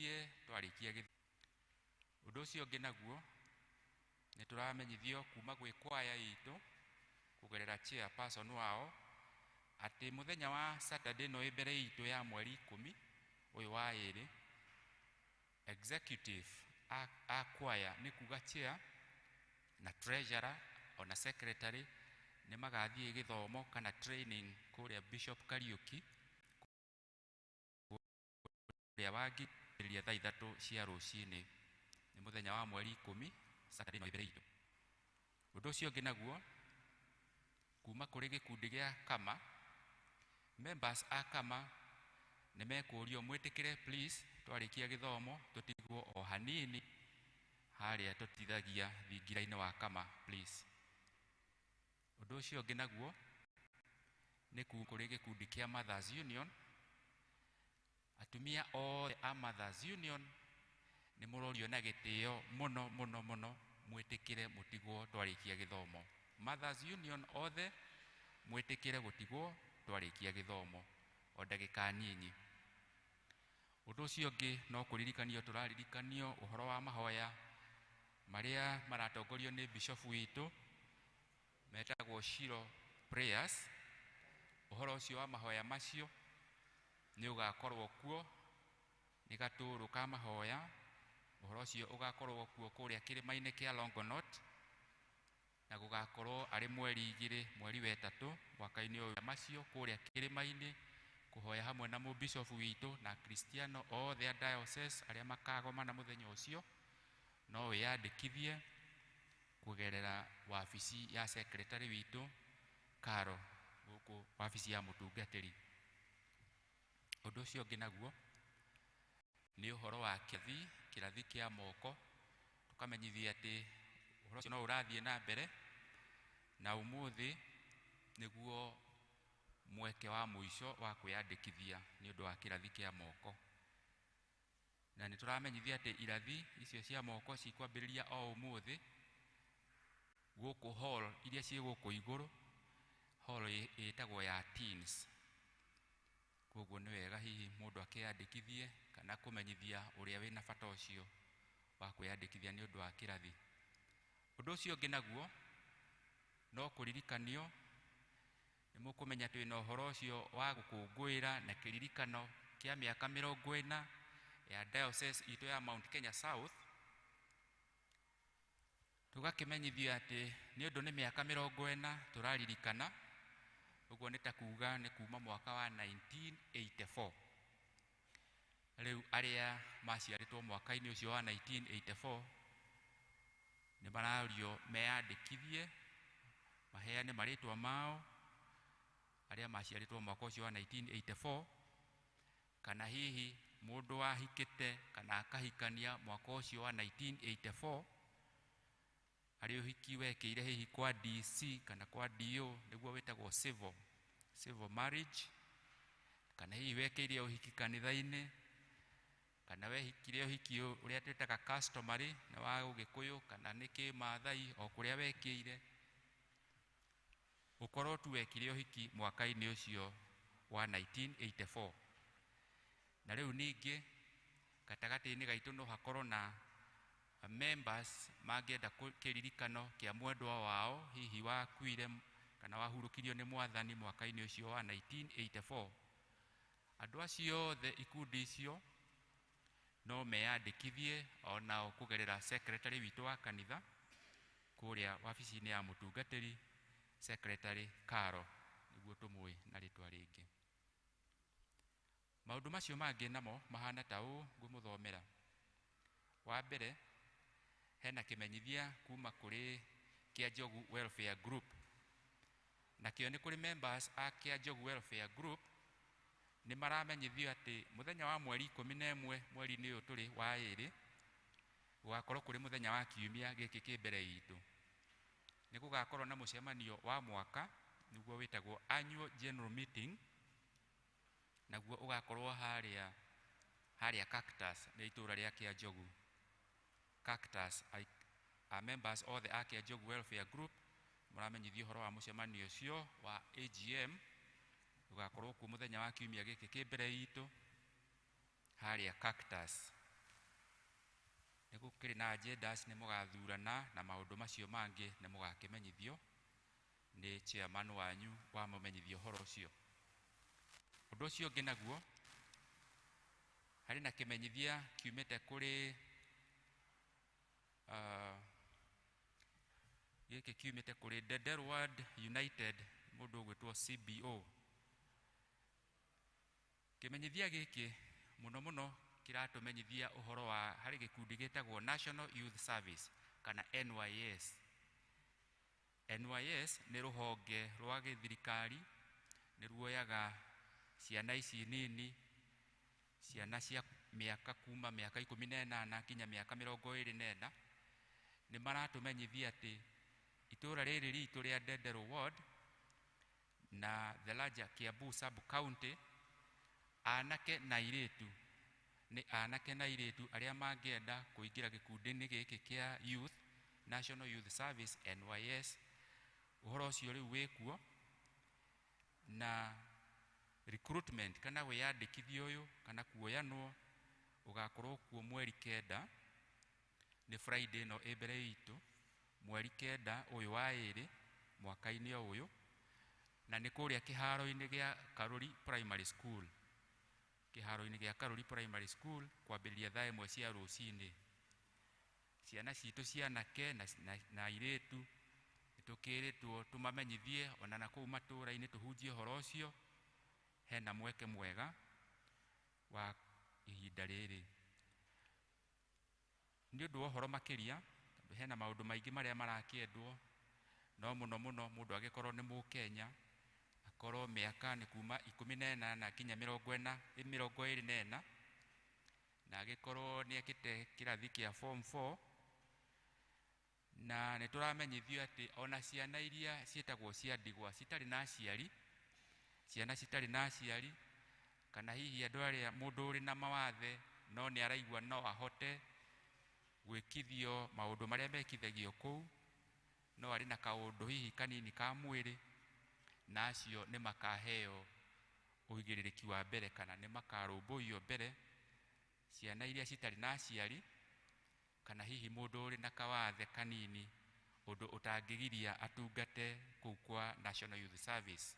ndekithie twarikia undu ucio ngi naguo ni turamenyithio kuma gwi kwaya itu kugerera chairperson wao ati muthenya wa Saturday no ibere itu ya mweri 10 uyu wa iri executive a kwaya ni kuga chair na treasurer ona secretary ni magathie githomo kana training kuria Bishop Kariuki kuria wagi ria thaa 3 cia rucini ni muthenya wa mweri 10 Saturday no ibere itu. Undu ucio ngi naguo kuma kuri gikundi gia kama members a kama ni mekurio mwitikire please twarikia githomo tutigwo o hanini haria tutithagia thingiraini wa kama please. Undu ucio ngi naguo ni kuri gikundi kia Mothers Union atumia all a Mothers Union ni murorio na gitio muno mwitikire mutigwo twarikia githomo. Mothers Union othe mwitikire gutigwo twarikia githomo o ndagika nyinyi. Undu ucio ngi no kuririkanio turaririkanio uhoro wa mahoya maria maratongorio ni bishop witu metagwo Shiro prayers. Uhoro ucio wa mahoya macio ni ugakorwo kuo ni gaturu ka mahoya. Uhoro ucio ugakorwo kuo kuria kirimaini kia Longonot na gugakorwo ari mweri 2 mweri wa 3 mwaka-ini uyu macio kuria kirimaini kuhoya hamwe na mu bishop witu na Kristiano o the diocese aria makagoma na muthenya ucio no wiyandikithie kugerera wabici ya secretary witu Karo guku wabici ya mutungatiri. Undu ucio ngi naguo ni uhoro wa kirathi kia moko tukamenyithia ati uhoro ucio no urathie na mbere na umuthi niguo mweke wa muico wa kwiyandikithia ni undu wa kirathi kia moko. Na ni turamenyithia ati irathi icio cia moko cikwambiriria o umuthi guku hall iria cie guku iguru hall itagwo ya teens. Koguo ni wega hihi mundu akiyandikithie kana kumenyithia uria wina bata ucio wa kwiyandikithia ni undu wa kirathi. Undu ucio ngi naguo no kuririkanio ni mukumenya twina uhoro ucio wa gukungwira na kiririkano kia miaka 40 ya diocese itu ya Mount Kenya South. Tugakimenyithia ati ni undu ni miaka 40 turaririkana. Uguo ni ta kuga ni kuma mwaka wa 1984. Riu aria maciaritwo mwaka-ini ucio wa 1984 ni marario meyandikithie maheane maritwa mao aria maciaritwo mwaka ucio wa 1984 kana hihi mundu wahikite kana akahikania mwaka ucio wa 1984 ari uhiki wekeire hihi kwa DC kana kwa DO niguo wetagwo civil marriage kana hihi wekeire uhiki kanitha-ini kana wehikire uhiki uria twetaga customary na wa Ugikuyu kana ni Kimathai o kuria wekeire ukorwo tu wekire uhiki mwaka-ini ucio wa 1984. Na riu ningi gatagati-ini gaitu no hakorwo na members magenda kiririkano kia mwendwa wao hihi wakuire kana wahurukirio ni mwathani mwaka-ini ucio wa 1984. Andu acio othe ikundi icio no meyandikithie ona kugerera secretary witu wa kanitha kuria wabici-ini ya mutungatiri secretary Karo niguo tumui na ritwa ringi. Maundu macio mangi namo mahana ta uu ngumuthomera. Wa mbere hena kimenyithia kuma kuri kia Njogu Welfare Group. Na kio ni kuri members a kia Njogu Welfare Group ni maramenyithio ati muthenya wa mweri 11 mweri-ini uyu turi wa 2 gugakorwo kuri muthenya wa kiumia giki kimbere itu ni gugakorwo na mucemanio wa mwaka niguo witagwo annual general meeting naguo ugakorwo haria Cactus ni itura ria kia Njogu. Cactus members all the Akia Njogu Welfare Group muramenyithio horo wa mucemanio ucio wa AGM ugakorwo ku muthenya wa kiumia giki kimbere itu haria Cactus nĩ gũkĩrĩ na agendas nĩ mũgathurana na maũndũ macio mangĩ nĩ mũgakĩmenyithio nĩ chairman wanyu wa mũmenyithio ũhoro ũcio. Ũndũ ũcio ũngĩ naguo, harĩ na kĩmenyithia kiumĩte kũrĩ gĩkĩ kiumĩte kũrĩ Denderward United, mũndũ ũgwĩtwo CBO. Kĩmenyithia gĩkĩ mũno mũno kĩratũmenyithia ũhoro wa harĩ gĩkundi gĩtagwo National Youth Service kana NYS. NYS nĩ rũhonge rwa gĩthirikari, nĩ ruoyaga ciana ici nini, ciana cia mĩaka kuma mĩaka 18 nginya mĩaka 24. Nĩ maratũmenyithia atĩ itũra rĩrĩ ritũ rĩa Denderward na the larger Kiambu sub county, anake na airĩtu, nĩ anake na airĩtu arĩa mangĩenda kũingĩra gĩkundi-inĩ gĩkĩ kĩa youth, National Youth Service NYS, ũhoro ũcio rĩu wĩkuo, na recruitment kana wĩyandĩkithio ũyũ kana kuoyanwo ũgakorwo kuo mweri 9, nĩ Friday ĩno mbere itũ, mweri 9 ũyũ wa 2 mwaka-inĩ ũyũ, na nĩ kũrĩa kĩharo-inĩ gĩa Karuri Primary School. Kĩharo-inĩ gĩa Karuri Primary School kwambĩrĩria thaa 1 cia rũcinĩ. Ciana citũ cianake na airĩtu nĩtũkĩrĩtwo tũmamenyithie ona na kũu matũũra-inĩ tũhunjie ũhoro ũcio. Hena mweke mwega wa ihinda rĩrĩ. Nĩ ũndũ wa ũhoro makĩria, hena maũndũ maingĩ marĩa marakĩendwo, no mũno mũno mũndũ agĩkorwo nĩ Mũkenya, akorwo mĩaka nĩ kuma 18 na nginya 24, na agĩkorwo nĩ ekĩte kĩrathi kĩa form 4. Na nĩ tũramenyithio atĩ ona ciana iria ciĩtagwo cia ndigwa citarĩ na aciari, ciana citarĩ na aciari, kana hihi andũ arĩa mũndũ ũrĩ na mawathe no nĩ araigua no ahote gwĩkithio maũndũ marĩa mekithagio kũu, no arĩ na kaũndũ hihi kanini ka mwĩrĩ, na acio nĩ makaheo ũigĩrĩrĩki wa mbere kana nĩ makarũmbũiyo mbere. Ciana iria citarĩ na aciari kana hihi mũndũ ũrĩ na kawathe kanini, ũndũ ũtangĩgiria atungate kũu kwa National Youth Service.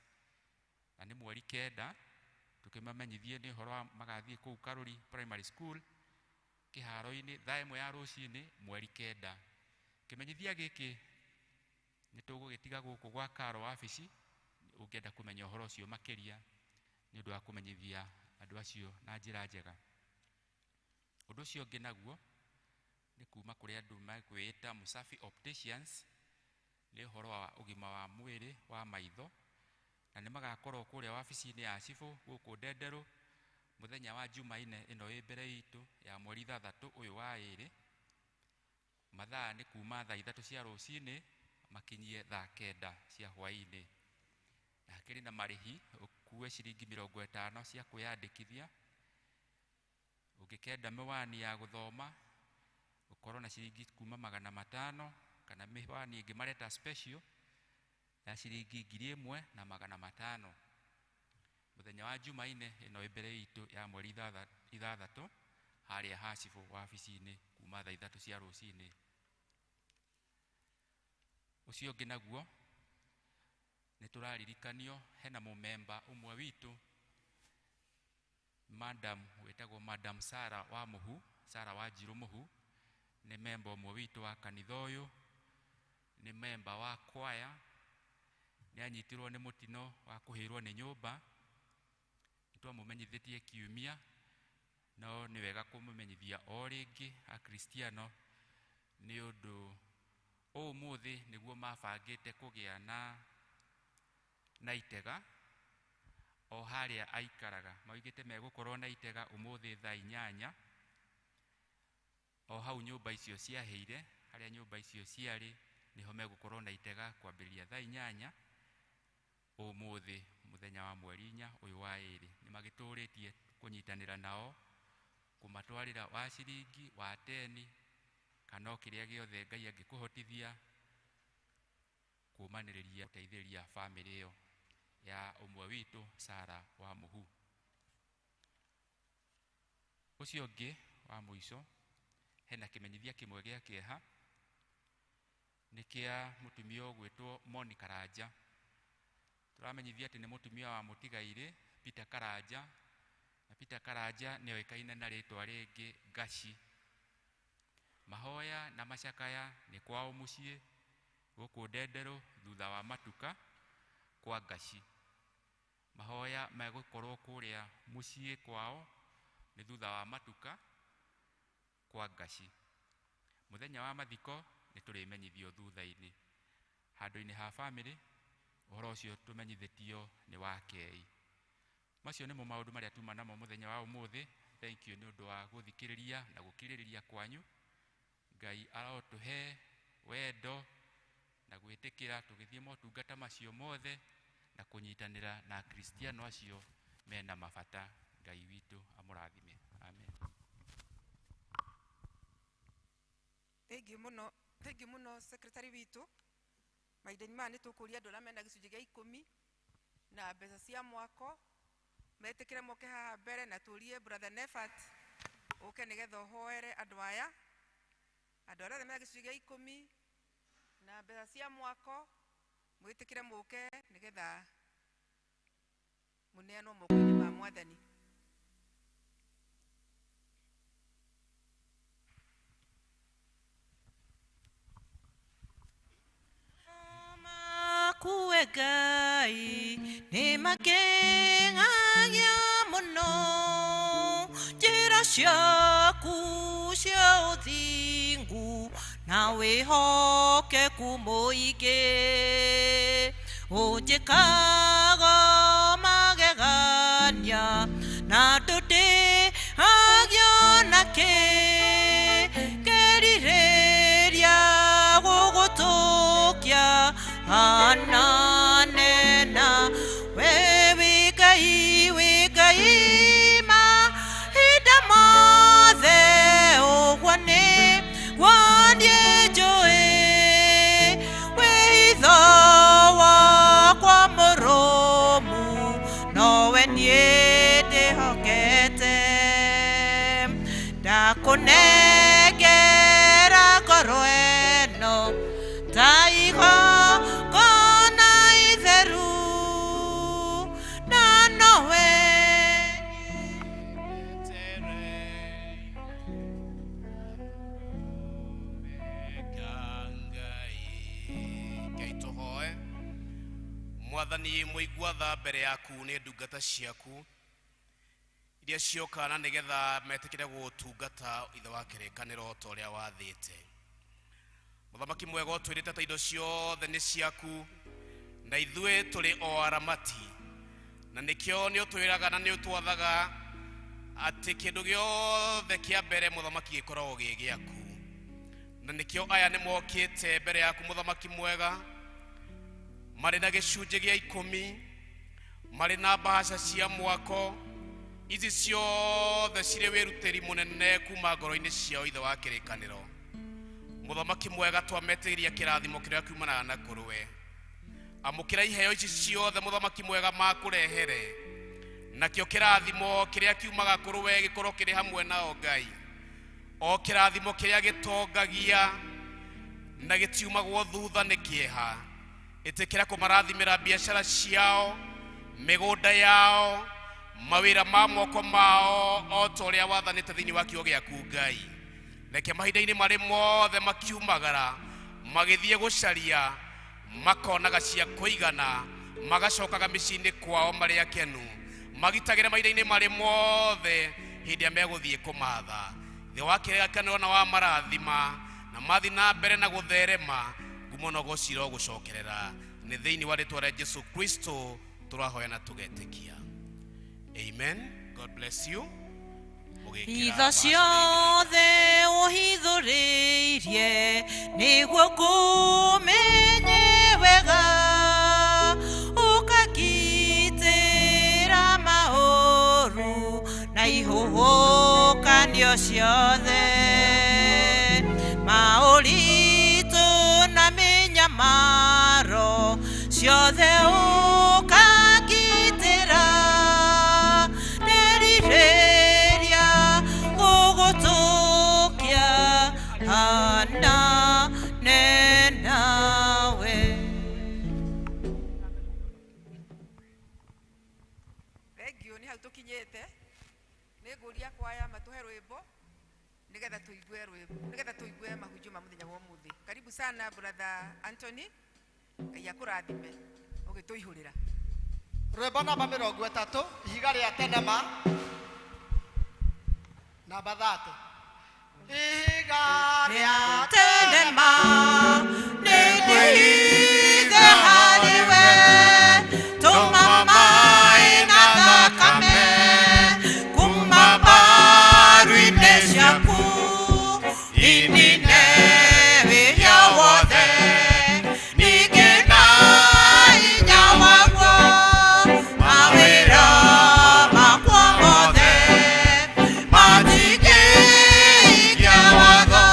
Na nĩ mweri 9 tũkĩmamenyithie nĩ ũhoro wa magathiĩ kũu Karuri Primary School kĩharo-inĩ thaa 1 ya rũcinĩ mweri 9. Kĩmenyithia gĩkĩ nĩ tũgũgĩtiga gũkũ gwa Karo wabici ũngĩenda kũmenya ũhoro ũcio makĩria, nĩ ũndũ wa kũmenyithia andũ acio na njĩra njega. Ũndũ ũcio ũngĩ naguo nĩ kuma kũrĩ andũ makwĩĩta Musafi Opticians, nĩ ũhoro wa ũgima wa mwĩrĩ wa maitho, na nĩ magakorwo kũrĩa wabici-inĩ ya cibũ gũkũ Ndenderũ mũthenya wa Jumaine ĩno mbere itũ ya mweri 3 ũyũ wa 2, mathaa nĩ kuma thaa 3 cia rũcinĩ makinyie thaa 9 cia hwaĩ-inĩ. Na hakĩrĩ na marĩhi, ũkue ciringi 50 cia kwĩyandĩkithia. Ũngĩkenda mĩwani ya gũthoma ũkorwo na ciringi kuma 500, kana mĩwani ĩngĩ mareta special ya ciringi 1500. Mũthenya wa Jumaine ĩno mbere itũ ya mweri 3 harĩa hacibũ wabici-inĩ kuma thaa 3 cia rũcinĩ. Ũcio ũngĩ naguo nĩ tũraririkanio hena mũmemba ũmwe witũ, Madam wĩtagwo Madam Sarah wa Mũhu, Sarah wa Njirũ Mũhu, nĩ memba ũmwe witũ wa kanitha ũyũ, nĩ memba wa kwaya, nĩ anyitirwo nĩ mũtino wa kũhĩrwo nĩ nyũmba. Nĩtwamũmenyithĩtie kiumia, no nĩ wega kũmũmenyithia o rĩngĩ Akristiano, nĩ ũndũ ũmũthĩ nĩguo mabangĩte kũgĩa na itega o harĩa aikaraga. Maugĩte megũkorwo na itega ũmũthĩ thaa 8, o hau nyũmba icio ciahĩire, harĩa nyũmba icio ciarĩ niho megũkorwo na itega kwambĩrĩria thaa 8 ũmũthĩ mũthenya wa mweri 4 ũyũ wa 2. Nĩ magĩtũrĩtie kũnyitanĩra nao, kũmatwarĩra wa ciringi wa 10 kana o kĩrĩa gĩothe Ngai angĩkũhotithia kũmanĩrĩria gũteithĩrĩria bamĩrĩ ĩyo ya ũmwe witũ Sarah wa Mũhu. Ũcio ũngĩ wa mũico hena kimenyithia kimwe gya kieha nikia mutumia gwitwo Moni Karanja. Turamenyithia ati ni mutumia wa mutigaire Peter Karanja, na Peter Karanja ni oikaine na ritwa ringi Gashi. Mahoya na macakaya ni kwao mucie guku Ndendero thutha wa matuka kwa Gashi. Mahoya megukorwo kuria mucie kwao ni thutha wa matuka kwa Gashi. Muthenya wa mathiko ni turimenyithio thutha-ini handu-ini ha family. Uhoro ucio tumenyithitio ni wa Kei. Macio nimo maundu maria tuma namo muthenya wa umuthi. Thank you ni undu wa guthikiriria na gukiririria kwanyu. Ngai arotuhe wendo na gwitikira tugithie motungata macio mothe na kunyitanira na Kristiano acio mena mabata. Ngai witu amurathime. Amen. Thank you muno secretary witu. Maithani mani tukuria andu mena gicunji gia 10 na mbeca cia mwako metikire moke haha mbere na turie brother Nefat uke nigetha hoere andu aya mena gicunji gia 10 na mbeca cia mwako mwitikire moke nigetha muneanwo moko-ini ma Mwathani. Kuwe Ngai ni makengagia muno njira ciaku cia uthingu na wihokeku muingi unjikaga magegania na ndutihagia naki kerireria gugutukia ananena we Ngai mahinda mothe ugwane wandie njui witho wakwa murumu nowe nie ndihokete ndakunengera ngoro eno taiho Mwathani muigwatha mbere yaku ni ndungata ciaku iria ciokana nigetha metikire gutungata ithe wa kirikaniro ta uria wathite. Muthamaki mwega utwirite ta indo ciothe ni ciaku na ithue turi o aramati na nikio ni utwiraga na ni utwathaga ati kindu giothe kia mbere muthamaki gikoragwo gi giaku na nikio aya ni mokite mbere yaku muthamaki mwega mari na gicunji gia 10 mari na bahasha cia mwako ici ciothe cire wirutiri munene kuma ngoro-ini ciao ithe wa kirikaniro. Muthamaki mwega twametiria kirathimo kiria kiumanaga na kuruwe amukira iheo ici ciothe muthamaki mwega makurehere nakio kirathimo kiria kiumaga kuruwe gikorwo kiri hamwe nao Ngai o kirathimo kiria gitongagia na gitiumagwo thutha ni kieha itikira kumarathimira biashara ciao migunda yao mawira ma moko mao o toria wathanite thini wa kiugo giaku Ngai reke mahinda-ini mari mothe makiumagara magithie gucaria makonaga cia kuigana magacokaga micini kwao mari akenu magitagire mahinda-ini mari mothe hindi meguthie kumatha thi wa kirikaniro na wa marathima na mathi na mbere na gutherema ngumono gociro gucokerera ni thiini wa ritwa ria Jesu Kristo turahoya na tugetikia. Amen. God bless you. Itha ciothe uhithuririe niguo ngumenye wega ukagitira maoru na ihuhukanio ciothe mauritu na minyamaro ciothe ukagitira nderireria gugutukia rwimbo nigetha tuigue mahunjio ma muthenya wa umuthi. Karibu sana brother Anthony, Ngai akurathime ugituihurira. Rwimbo namba 30 ihiga ria tenema namba 30. Ihiga ria tenema nĩndĩhithe harĩwe tũma maĩ na thakame kuma mbaru-inĩ ciaku inine wĩhia wothe ningĩ na hinya waguo mawĩra makwa mothe matingĩhingia watho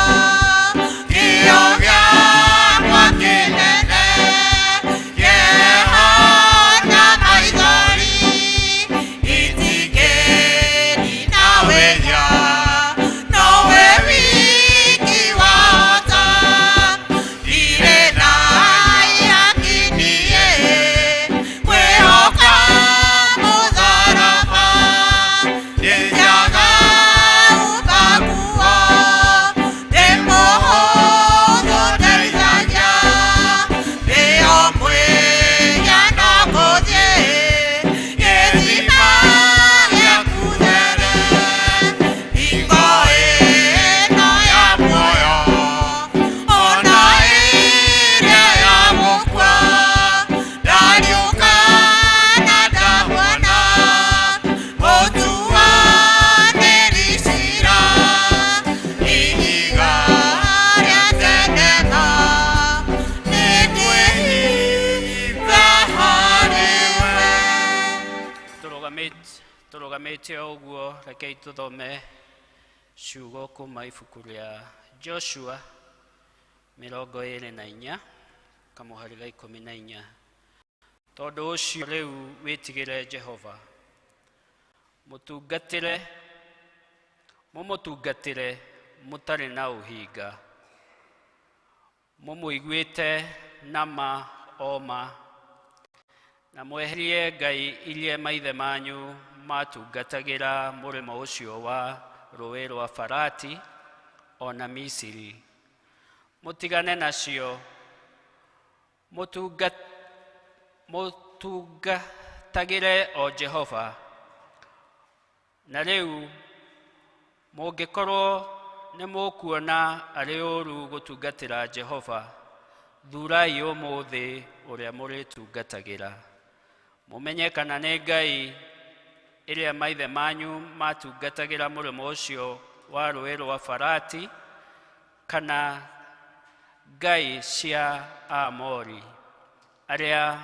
kĩo gĩakwa kĩnene kĩhana maithori itingĩnina wĩhia nowe wiki wahota ndirĩ na yakiniĩ kwĩhoka mũtharaba ndĩnjaga ũthaguo ndĩ mũhũthũ ndeithagia ndĩo mwĩhia no ngũthiĩ gĩthima gĩaku there hingo ĩno ya muoyo ona ĩrĩa ya gũkua ndariũka na ndamuona mũtuanĩri cira ihiga rĩa tenema nĩndĩhithe harĩwe. Tũrũgamĩte ũguo rekei tũthome ciugo kuma ibuku rĩa Joshua 24 kamũhari ga 14. Tondũ ũcio rĩu wĩtigĩre Jehova mũmũtungatĩre mũtarĩ na ũhinga mũmũiguĩte na ma oma na mweherie ngai iria maithe manyu matungatagĩra mũrĩmo ũcio wa rũĩ rwa Farati ona Misiri. Mũtigane nacio mũtungatagĩre o Jehova. Na rĩu mũngĩkorwo nĩ mũkuona arĩ ũru gũtungatĩra Jehova, thurai ũmũthĩ ũrĩa mũrĩtungatagĩra. Mũmenye kana nĩ ngai ĩrĩa maithe manyu matungatagĩra mũrĩmo ũcio wa rũĩ rwa Farati kana ngai cia Aamori arĩa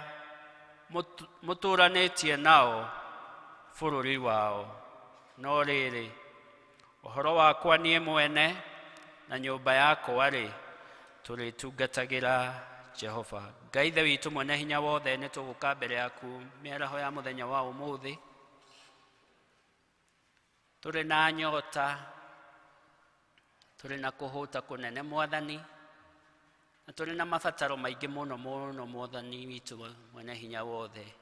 mũtũranĩtie nao bũrũri wao. No rĩrĩ, ũhoro wakwa niĩ mwene na nyũmba yakwa-rĩ, tũrĩtungatagĩra Jehova. Ngai ithe witũ mwene hinya wothe, nĩ tũgũka mbere yaku mĩaraho ya mũthenya wa ũmũthĩ tũrĩ na nyota, tũrĩ na kũhũta kũnene Mwathani, na tũrĩ na mabataro maingĩ mũno mũno Mwathani witũ mwene hinya wothe.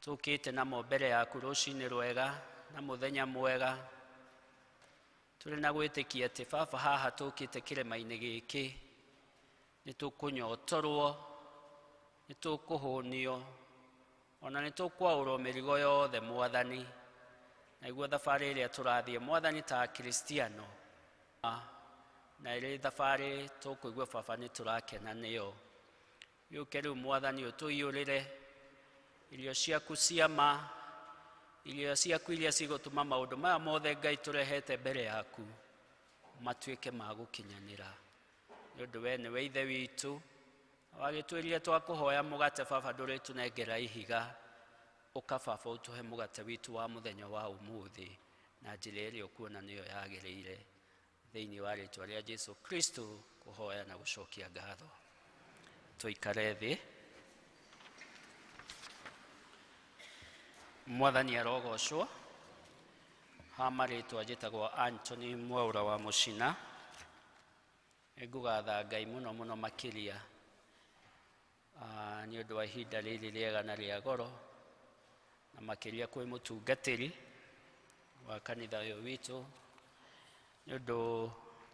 Tũkĩte namo mbere yaku rũcinĩ rwega na mũthenya mwega. Tũrĩ na gwĩtĩkia atĩ Baba haha tũkĩte kĩrĩma-inĩ gĩkĩ nĩ tũkũnyotorwo, nĩ tũkũhũnio, ona nĩ tũkwaũrwo mĩrigo yothe Mwathani. Na iguo thabarĩ ĩrĩa tũrathiĩ Mwathani ta Kristiano, na ĩrĩ thabarĩ tũkũigua Baba nĩ tũrakena nĩyo. Gĩũke rĩu Mwathani ũtũiyũrĩre irio ciaku cia ma, irio ciaku iria cigũtũma maũndũ maya mothe Ngai tũrehete mbere yaku matuĩke ma gũkinyanĩra. Nĩ ũndũ we nĩwe ithe witũ, wagĩtwĩrire twakũhoya mũgate Baba ndũrĩtũnengera ihiga. Ũka Baba ũtũhe mũgate witũ wa mũthenya wa ũmũthĩ na njĩra ĩrĩa ũkuona nĩyo yagĩrĩire. Thĩinĩ wa rĩĩtwa rĩa Jesũ Kristo kũhoya na gũcokia ngatho. Tũikare thĩ. Mwathani arogocwo. Ha marĩtwa njĩtagwo Anthony Mwaura wa Mũcina. Ngũgatha Ngai mũno mũno makĩria nĩ ũndũ wa ihinda rĩrĩ rĩega na rĩa goro, na makĩria kwĩ mũtungatĩri wa kanitha ũyũ witũ nĩ ũndũ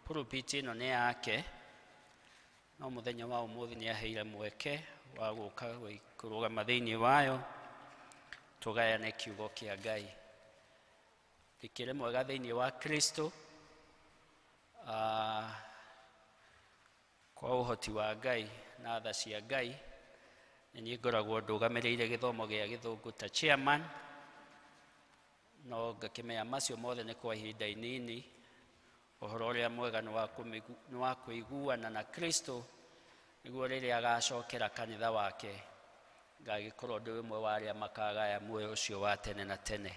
pulpit ĩno nĩ yake, no mũthenya wa ũmũthĩ nĩ aheire mweke wa gũka kũrũgama thĩinĩ wayo tũgayane kiugo kĩa Ngai. Thikĩrĩ mwega thĩinĩ wa Kristo, kwa ũhoti wa Ngai na tha cia Ngai, nĩ ngoragwo ndũgamĩrĩire gĩthomo gĩa Gĩthũngũ ta chairman, no ngakĩmenya macio mothe nĩ kwa ihinda inini. Ũhoro ũrĩa mwega nĩ wa kũiguana na Kristo nĩguo rĩrĩa agacokera kanitha wake ngagĩkorwo ndĩ ũmwe wa arĩa makagaya muoyo ũcio wa tene na tene.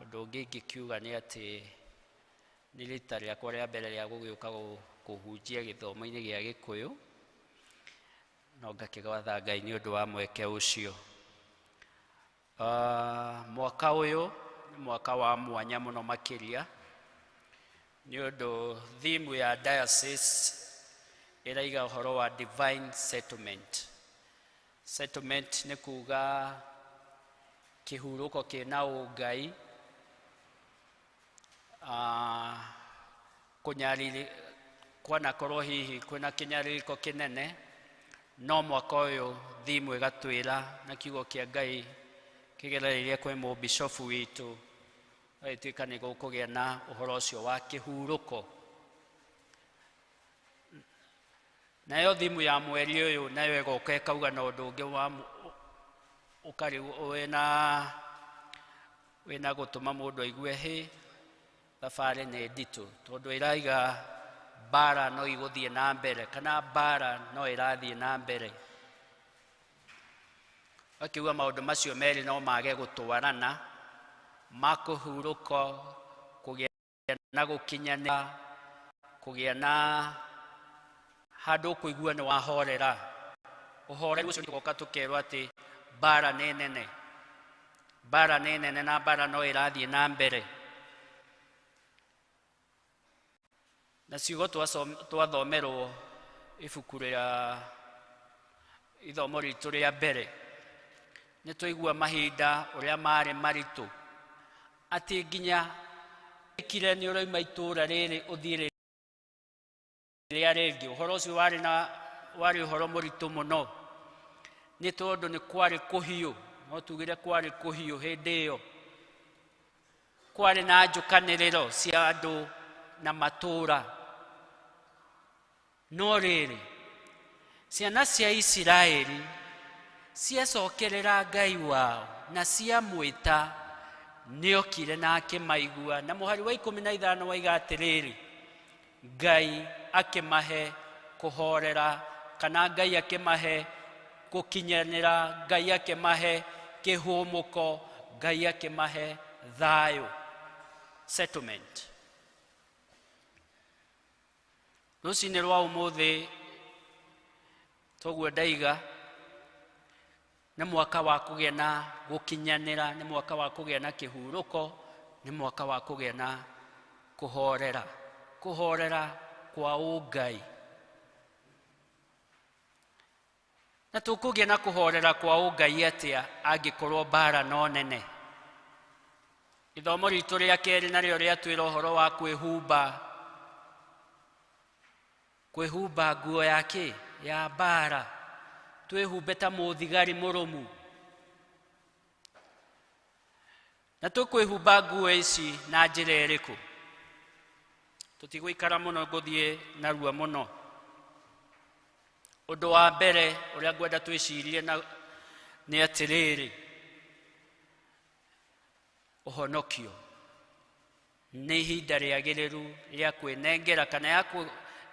Ũndũ ũngĩ ingĩkiuga nĩ atĩ nĩ rita rĩakwa rĩa mbere rĩa gũgĩũka kũhunjia gĩthomo-inĩ gĩa Gĩkũyũ, no ngakĩgwatha Ngai nĩ ũndũ wa mweke ũcio. Mwaka ũyũ nĩ mwaka wa mwanya mũno makĩria nĩ ũndũ theme ya diocese ĩraiga ũhoro wa divine settlement. Settlement nĩ kuuga kĩhurũko kĩna ũngai, kwanakorwo hihi kwĩna kĩnyarĩrĩko kĩnene, no mwaka ũyũ theme ĩgatwĩra na kiugo kĩa Ngai kĩgereire kwĩ mũbishofu witũ agĩtuĩka nĩ gũkũgĩa na ũhoro ũcio wa kĩhurũko. Nayo theme ya mweri ũyũ nayo ĩgoka ĩkauga na ũndũ ũngĩ wa ũkarĩ wĩna gũtũma mũndũ aigue thabarĩ nĩ nditũ, tondũ ĩraiga mbara no igũthiĩ na mbere kana mbara no ĩrathiĩ na mbere. Akiuga maũndũ macio merĩ no mage gũtwarana, ma kũhurũka, kũgĩa na gũkinyanĩra, kũgĩa na handũ kũigua nĩ wahorera. Ũhoreru ũcio nĩgoka tũkerwo atĩ mbara nĩ nene, mbara nĩ nene na mbara no ĩrathiĩ na mbere. Na ciugo twathomerwo ibuku rĩa ithomo ritũ rĩa mbere nĩ tũigua mahinda ũrĩa marĩ maritũ, atĩ nginya ikire nĩ ũrauma itũũra rĩrĩ ũthiĩ rĩrĩa rĩngĩ. Ũhoro ũcio warĩ ũhoro mũritũ mũno, nĩ tondũ nĩ kwarĩ kũhiũ, no tugire kwarĩ kũhiũ hĩndĩ ĩyo. Kwarĩ na njũkanĩrĩro cia andũ na matũũra, no rĩrĩ ciana cia Isiraeli ciacokerera Ngai wao na ciamwĩta, nĩokire na akĩmaigua. Na mũhari wa 15 waiga atĩrĩrĩ, Ngai akĩmahe kũhorera, kana Ngai akĩmahe gũkinyanĩra, Ngai akĩmahe kĩhũmũko, Ngai akĩmahe thayũ. Settlement. Rũcinĩ rwa ũmũthĩ toguo ndaiga nĩ mwaka wa kũgĩa na gũkinyanĩra, nĩ mwaka wa kũgĩa na kĩhurũko, nĩ mwaka wa kũgĩa na kũhorera, kũhorera kwa ũngai. Na tũkũgĩa na kũhorera kwa ũngai atĩa angĩkorwo mbara no nene? Ithomo ritũ rĩa kerĩ narĩo rĩatwĩra ũhoro wa kwĩhumba nguo ya mbara, twĩhumbe ta mũthigari mũrũmu. Na tũkwĩhumba nguo ici na njĩra ĩrĩkũ? Tũtigũikara mũno ngũthiĩ narua mũno. Ũndũ wa mbere ũrĩa ngwenda twĩcirie nĩ atĩrĩrĩ, ũhonokio nĩ ihinda rĩagĩrĩru rĩa kwĩnengera kana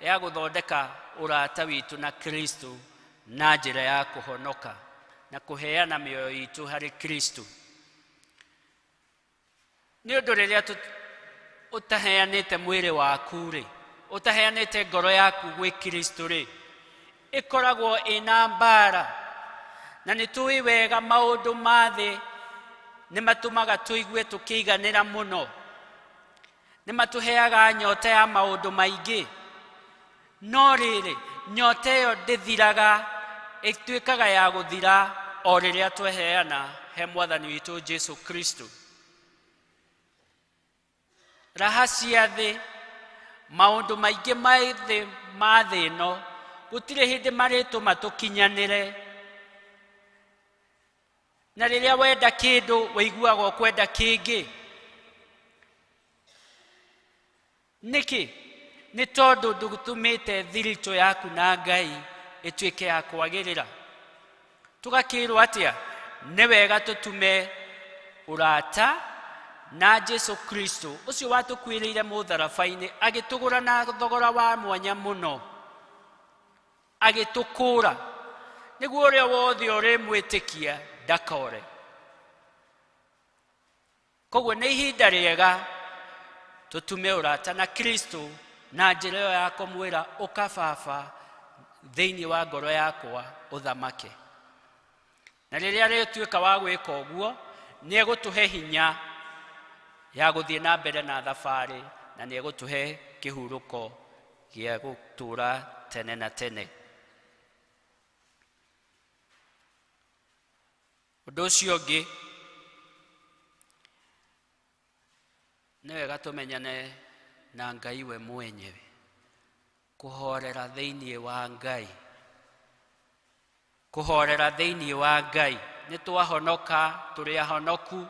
ya gũthondeka ũrata witũ na Kristo na njĩra ya kũhonoka na kũheana mĩoyo itũ harĩ Kristo. Nĩ ũndũ rĩrĩa ũtaheanĩte mwĩrĩ waku rĩ, ũtaheanĩte ngoro yaku gwĩ Kristo rĩ, ĩkoragwo ĩna mbara. Na nĩ tũĩ wega maũndũ ma thĩ nĩ matũmaga tũigue tũkĩiganĩra mũno, nĩ matũheaga nyota ya maũndũ maingĩ, no rĩrĩ nyota ĩyo ndĩthiraga, ĩtuĩkaga ya gũthira o rĩrĩa tweheana he Mwathani witũ Jesu Kristo. raha cia thĩ, maũndũ maingĩ ma thĩ ĩno gũtirĩ hĩndĩ marĩtũma tũkinyanĩre. Na rĩrĩa wenda kĩndũ wĩiguaga ũkwenda kĩngĩ. Nĩkĩ? Nĩ tondũ ndũtũmĩte thiritũ yaku na Ngai ĩtuĩke ya kwagĩrĩra. Tũgakĩrwo atĩa? Nĩ wega tũtume ũrata na Jesu Kristo ũcio watũkuĩrĩire mũtharaba-inĩ, agĩtũgũra na thogora wa mwanya mũno, agĩtũkũra nĩguo ũrĩa wothe ũrĩmwĩtĩkia ndakore. Koguo nĩ ihinda rĩega tũtume ũrata na Kristo na njĩra ĩyo ya kũmwĩra ũka Baba thĩinĩ wa ngoro yakwa ũthamake. Na rĩrĩa rĩtuĩka wa gwĩka ũguo, nĩ egũtũhe hinya ya gũthiĩ na mbere na thabarĩ, na nĩ egũtũhe kĩhurũko gĩa gũtũũra tene na tene. Ũndũ ũcio ũngĩ, nĩ wega tũmenyane na Ngai we mwenyewe, kũhorera thĩinĩ wa Ngai. Kũhorera thĩinĩ wa Ngai. Nĩ twahonoka, tũrĩ ahonoku,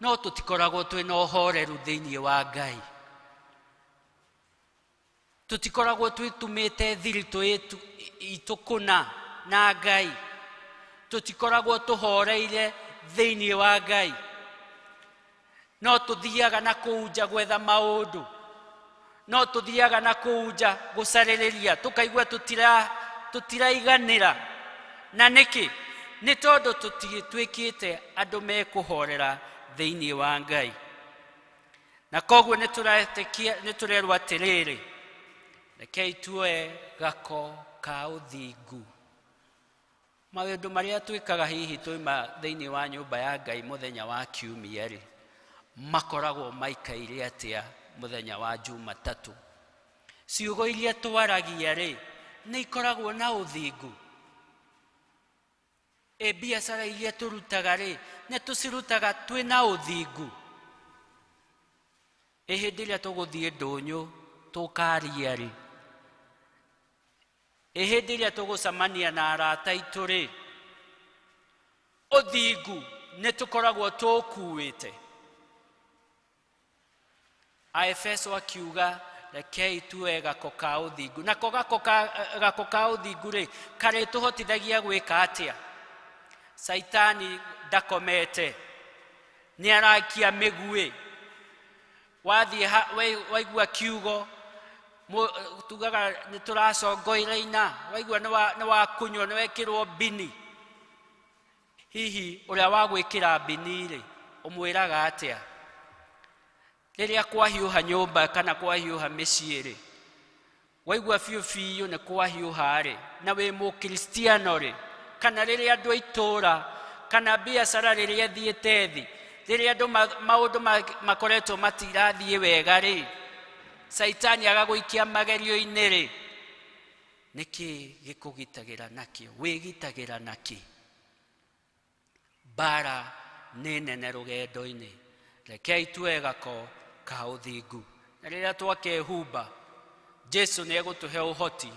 no tũtikoragwo twĩna ũhoreru thĩinĩ wa Ngai. Tũtikoragwo twĩtumĩte thiritũ itũ kũna na Ngai. Tũtikoragwo tũhoreire thĩinĩ wa Ngai. No tũthiaga na kũu nja gwetha maũndũ. No tũthiaga na kũu nja gũcarĩrĩria, tũkaigua tũtiraiganĩra. Na nĩkĩ? Nĩ tondũ tũtuĩkĩte andũ mekũhorera thĩinĩ wa Ngai. Na koguo nĩ tũrerwo atĩrĩrĩ, rekei tuoe gako ka ũthingu. Maũndũ marĩa twĩkaga hihi tũima thĩinĩ wa nyũmba ya Ngai mũthenya wa Kiumia-rĩ, makoragwo maikaire atĩa mũthenya wa Jumatatũ? Ciugo iria twaragia-rĩ, nĩ ikoragwo na ũthingu. Biacara iria tũrutaga-rĩ, nĩ tũcirutaga twĩna ũthingu. Hĩndĩ ĩrĩa tũgũthiĩ ndũnyũ tũkaria-rĩ, hĩndĩ ĩrĩa tũgũcemania na arata aitũ-rĩ, ũthingu nĩ tũkoragwo tũkuĩte. Aefeso akiuga rekei tuoe gako ka ũthingu. Nako gako ka ũthingu-rĩ, karĩtũhotithagia gwĩka atĩa? Saitani ndakomete, nĩ arakia mĩguĩ. Wathiĩ waigua kiugo, tugaga nĩ tũracongoiraina, waigua nĩ wakunywo, nĩ wekĩrwo mbini. Hihi ũrĩa wagwĩkĩra mbini-rĩ, ũmwĩraga atĩa? Rĩrĩa kwahiũha nyũmba kana kwahiũha mĩciĩ-rĩ, waigua biũ nĩ kwahiũha-rĩ, na wĩ mũkristiano-rĩ, kana rĩrĩa andũ a itũũra, kana biacara rĩrĩa thiĩte thĩ, rĩrĩa andũ maũndũ makoretwo matirathiĩ wega-rĩ, Saitani agagũikia magerio-inĩ-rĩ, nĩkĩ gĩkũgitagĩra nakĩo? Wĩgitagĩra nakĩ? Mbara nĩ nene rũgendo-inĩ. Rekei tuoe gako ka ũthingu. Na rĩrĩa twakehumba, Jesu nĩ egũtũhe ũhoti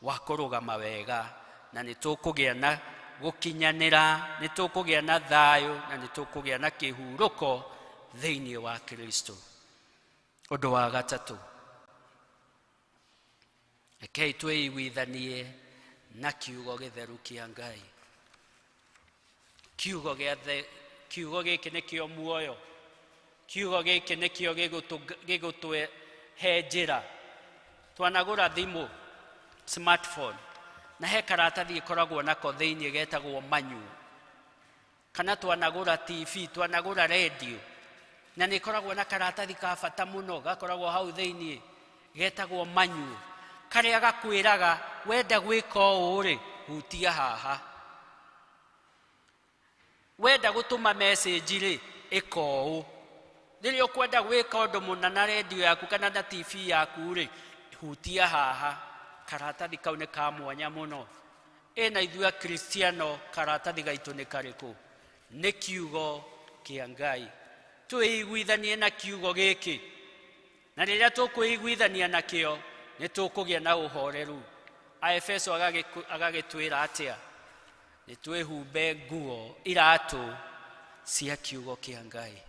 wa kũrũgama wega, na nĩ tũkũgĩa na gũkinyanĩra, nĩ tũkũgĩa na thayũ, na nĩ tũkũgĩa na kĩhurũko thĩinĩ wa Kristo. Ũndũ wa gatatũ, rekei twĩiguithanie na kiugo gĩtheru kĩa Ngai. Kiugo gĩkĩ nĩkĩo muoyo. Kiugo gĩkĩ nĩkĩo gĩgũtũhe njĩra. Twanagũra thimũ, smartphone, na he karatathi ĩkoragwo nako thĩinĩ getagwo manyu. Kana twanagũra TV, twanagũra radio, na nĩ ikoragwo na karatathi ka bata mũno gakoragwo hau thĩinĩ getagwo manyu, karĩa gakwĩraga wenda gwĩka ũũ-rĩ, hutia haha. Wenda gũtũma message-rĩ, ĩka ũũ. Rĩrĩa ũkwenda gwĩka ũndũ mũna na radio yaku kana na TV yaku-rĩ, hutia haha. Karatathi kau nĩ ka mwanya mũno. Na ithuĩ akristiano karatathi gaitũ nĩ karĩkũ? Nĩ kiugo kĩa Ngai. Twĩiguithanie na kiugo gĩkĩ na rĩrĩa tũkwĩiguithania nakĩo nĩ tũkũgĩa na ũhoreru. Aefeso agagĩtwĩra atĩa? Nĩ twĩhumbe nguo iratũ cia kiugo kĩa Ngai.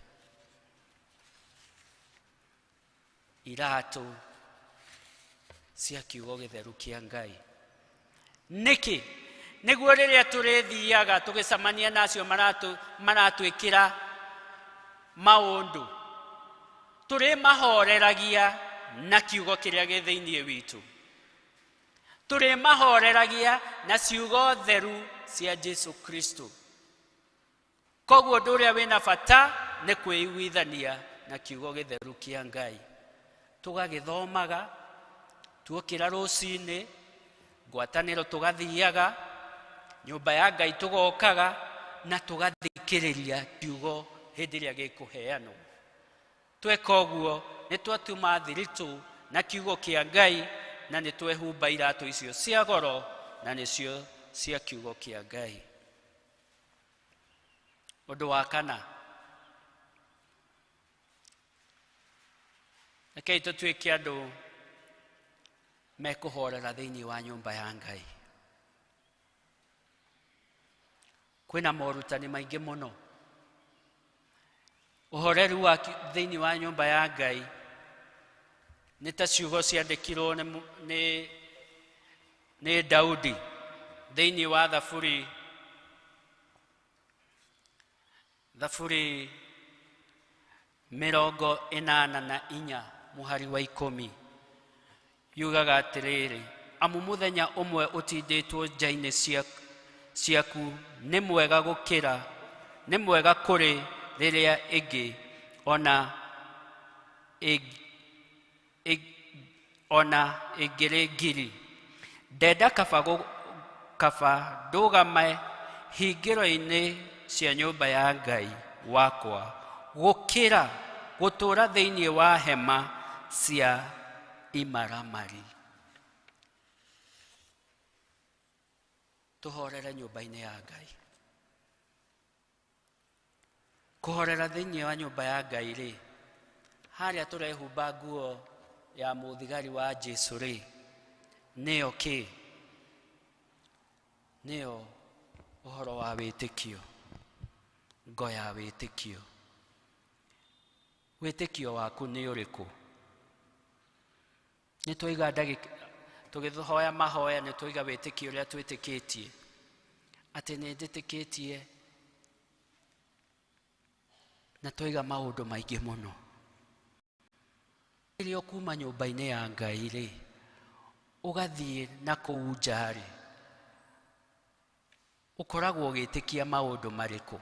Iratũ cia kiugo gĩtheru kĩa Ngai. Nĩkĩ? Nĩguo rĩrĩa tũrĩthiaga tũgĩcemania nacio maratwĩkĩra maũndũ, tũrĩmahoreragia na kiugo kĩrĩa gĩ thĩinĩ witũ. Tũrĩmahoreragia na ciugo theru cia Jesu Kristo. Koguo ũndũ ũrĩa wĩna bata nĩ kwĩiguithania na kiugo gĩtheru kĩa Ngai. Tũgagĩthomaga, tuokĩra rũcinĩ, ngwatanĩro tũgathiaga, nyũmba ya Ngai tũgokaga, na tũgathikĩrĩria kiugo hĩndĩ ĩrĩa gĩkũheanwo. Tweka ũguo nĩ twatuma thiritũ na kiugo kĩa Ngai, na nĩ twehumba iratũ icio cia goro, na nĩcio cia kiugo kĩa Ngai. Ũndũ wa kana, rekei tũtuĩke andũ mekũhorera thĩinĩ wa nyũmba ya Ngai. Kwĩna morutani maingĩ mũno. Ũhoreru wa thĩinĩ wa nyũmba ya Ngai nĩ ta ciugo ciandĩkirwo nĩ Daudi thĩinĩ wa Thaburi 84 mũhari wa 10. Yugaga atĩrĩrĩ: amu mũthenya ũmwe ũtindĩtwo nja-inĩ ciaku nĩ mwega gũkĩra, nĩ mwega kũrĩ rĩrĩa ĩngĩ ona ĩngĩrĩ ngiri. Ndenda kaba ndũgame hingĩro-inĩ cia nyũmba ya Ngai wakwa gũkĩra gũtũũra thĩinĩ wa hema cia imaramari. Tũhorere nyũmba-inĩ ya Ngai. Kũhorera thĩinĩ wa nyũmba ya Ngai rĩ, harĩa tũrehumba nguo ya mũthigari wa Jesu rĩ, nĩyo kĩ? Nĩyo ũhoro wa wĩtĩkio, ngo ya wĩtĩkio. Wĩtĩkio waku nĩ ũrĩkũ? Nĩ tũiga tũgĩhoya mahoya, nĩ tũiga wĩtĩkio ũrĩa twĩtĩkĩtie atĩ nĩ ndĩtĩkĩtie, na tũiga maũndũ maingĩ mũno. Rĩrĩa ũkuma nyũmba-inĩ ya Ngai rĩ, ũgathiĩ na kũu nja rĩ, ũkoragwo ũgĩtĩkia maũndũ marĩkũ?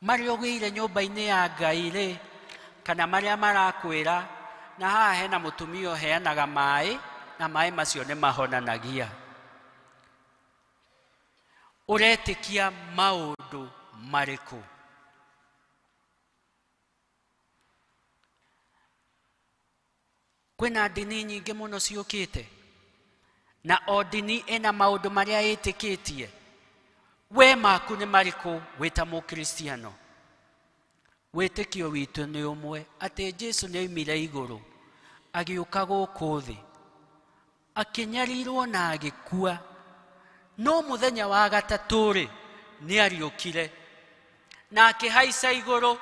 Marĩa ũgĩire nyũmba-inĩ ya Ngai rĩ, kana marĩa marakwĩra? Na haha hena mũtumia ũheanaga maĩ, na maĩ macio nĩ mahonanagia. Ũretĩkia maũndũ marĩkũ? Kwĩna ndini nyingĩ mũno ciũkĩte, na o ndini ĩna maũndũ marĩa ĩtĩkĩtie. We maku nĩ marĩkũ wĩta mũkristiano? Wĩtĩkio witũ nĩ ũmwe, atĩ Jesu nĩ oimire igũrũ agĩũka gũkũ thĩ, akĩnyarirwo na agĩkua, no mũthenya wa gatatũ rĩ, nĩ ariũkire na akĩhaica igũrũ,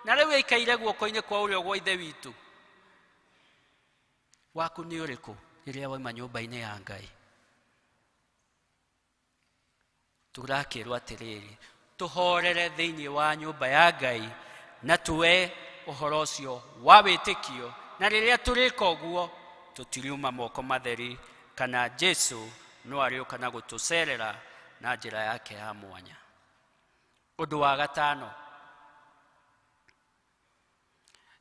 na rĩu aikaire guoko-inĩ kwa ũrĩo gwa Ithe witũ. Waku nĩ ũrĩkũ rĩrĩa wauma nyũmba-inĩ ya Ngai? Tũrakĩrwo atĩrĩrĩ, tũhorere thĩinĩ wa nyũmba ya Ngai, na tuwe ũhoro ũcio wa wĩtĩkio, na rĩrĩa tũrĩka ũguo tũtiriuma moko matheri, kana Jesu no arĩũka na gũtũcerera na njĩra yake ya mwanya. Ũndũ wa gatano,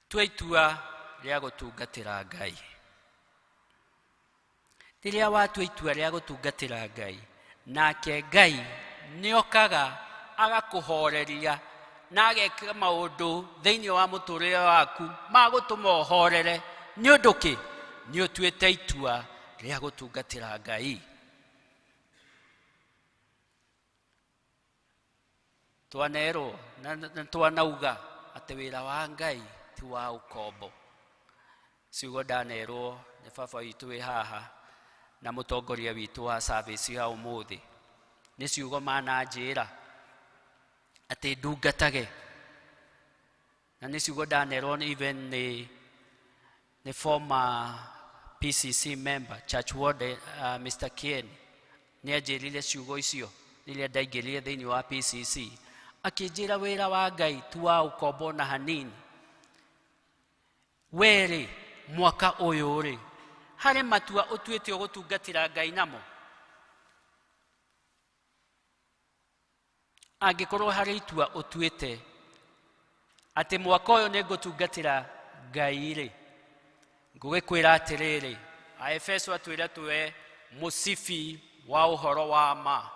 tua itua rĩa gũtungatĩra Ngai. Rĩrĩa watua itua rĩa gũtungatĩra Ngai, nake Ngai nĩokaga agakũhoreria na ageka maũndũ thĩinĩ wa mũtũrĩre waku ma gũtũma ũhorere. Nĩ ũndũ kĩ? Nĩ ũtuĩte itua rĩa gũtungatĩra Ngai. Twanerwo na twanauga atĩ wĩra wa Ngai ti wa ũkombo. ciugo ndanerwo nĩ baba witũ wĩ haha na mũtongoria witũ wa service ya ũmũthĩ nĩ ciugo mananjĩra atĩ ndungatage, na nĩ ciugo ndanerwo even nĩ former PCC member church ward Mr. Kien nĩ anjĩrire ciugo icio rĩrĩa ndaingĩrire thĩinĩ wa PCC, akĩnjĩra wĩra wa Ngai tu wa ũkombo na hanini. Were mwaka ũyũ rĩ, harĩ matua ũtuĩte ũgũtungatĩra Ngai namo? Angĩkorwo harĩ itua ũtuĩte atĩ mwaka ũyũ nĩ ngũtungatĩra Ngai rĩ, ngũgĩkwĩra atĩrĩrĩ, Aefeso atwĩra tuwe mũcibi wa ũhoro wa ma.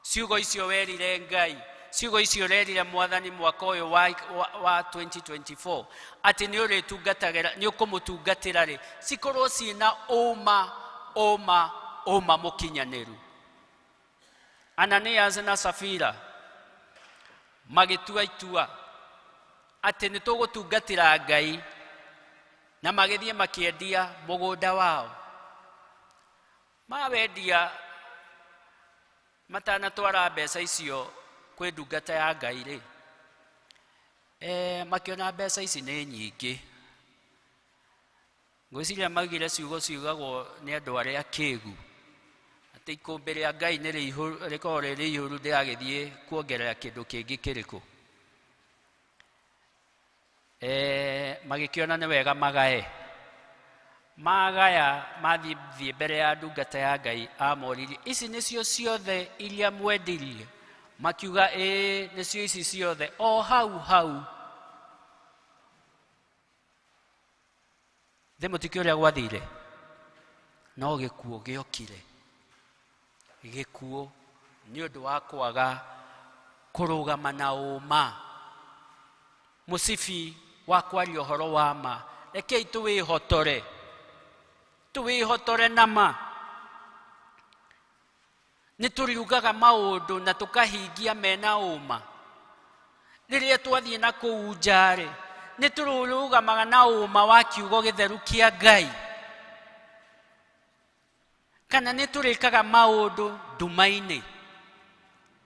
Ciugo icio werire Ngai, ciugo icio werire Mwathani mwaka ũyũ wa 2024 atĩ nĩ ũrĩtungatagĩra, nĩ ũkũmũtungatĩra rĩ, cikorwo ciĩna ũma mũkinyanĩru. Ananias na Safira magĩtua itua atĩ nĩ tũgũtungatĩra Ngai, na magĩthiĩ makĩendia mũgũnda wao. Mawendia matanatwara mbeca icio kwĩ ndungata ya Ngai rĩ, makĩona mbeca ici nĩ nyingĩ. Ngwĩciria maugire ciugo ciugagwo nĩ andũ arĩa kĩĩgu atĩ ikũmbĩ rĩa Ngai nĩ rĩkorwo rĩrĩ ihũru rĩagĩthiĩ kuongerera kĩndũ kĩngĩ kĩrĩkũ. Magĩkĩona nĩ wega magaya mathiĩ mbere ya ndungata ya Ngai amoririe, ici nĩcio ciothe iria mwendirie? Makiuga nĩcio ici ciothe, o hau. Thĩmũtiki ũrĩa gwathire no gĩkuũ gĩokire, gĩkuũ nĩ ũndũ wa kwaga kũrũgama na ũma. Mũcibi wa kwaria ũhoro wa ma, rekei tũwĩhotore na ma. Nĩ tũriugaga maũndũ na tũkahingia mena ũma. Rĩrĩa twathiĩ na kũu nja rĩ, nĩ tũrũgamaga na ũma wa kiugo gĩtheru kĩa Ngai, kana nĩ tũrĩkaga maũndũ nduma-inĩ